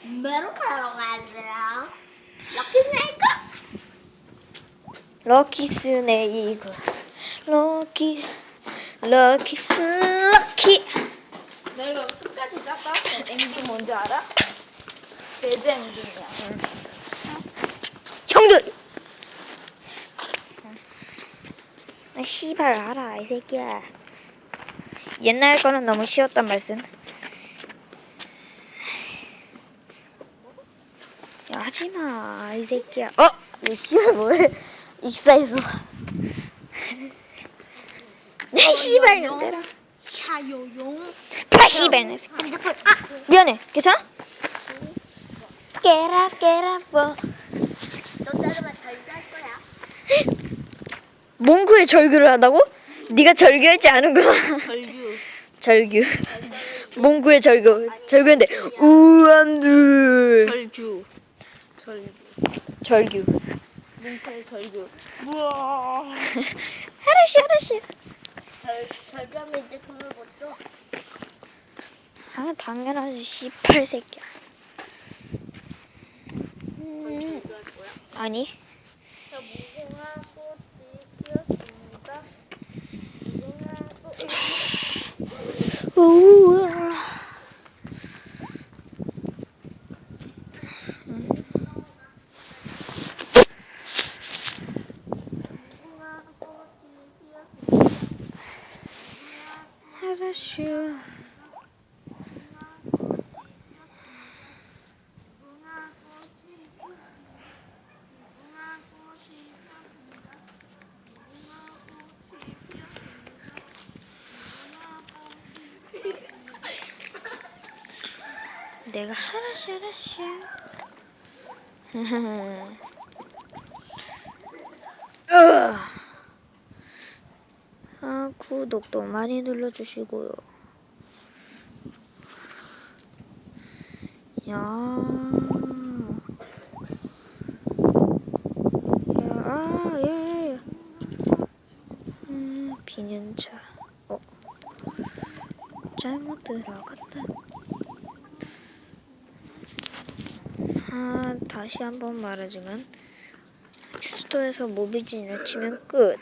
메로메로 가세요. 럭키 스네이크. 럭키 스네이크. 럭키. 너 이거 끝까지 짰다? 앵두 뭔지 알아? 레드 앵두야. 형들! 아, 씨발 알아 이 새끼야. 옛날 거는 너무 쉬웠단 말씀. 야 하지마 이 새끼야. 이 씨발 뭐해. 익사해서. 내 씨발 년대라. 샤요용. 씨발 내 새끼. 미안해. 괜찮아? 깨라 뭐. 너 자르면 절잘 거야. 몽구의 절규를 한다고? 네가 절규할지 아는구나. 절규. 절규. 몽구의 절규. 절규인데 우안두. 절규. 절규. 절규. 뭉클 절규. 우와. 하나씩. 절규하면 이제 돈을 못 줘. 아 당연하지 씨발 새끼야. 절규할 거야. 아니. 자, 무궁화 꽃이 피었습니다. 무궁화 꽃. 우와. 무궁화 꽃이 피었습니다. 하나씩. 무궁화 꽃이 무궁화 꽃이 피었습니다. 무궁화 꽃이 피었습니다. 내가 하나씩. 구독도 많이 눌러주시고요. 예. 비년차. 잘못 들어갔다. 다시 한번 말하지만 스토어에서 모비진을 치면 끝.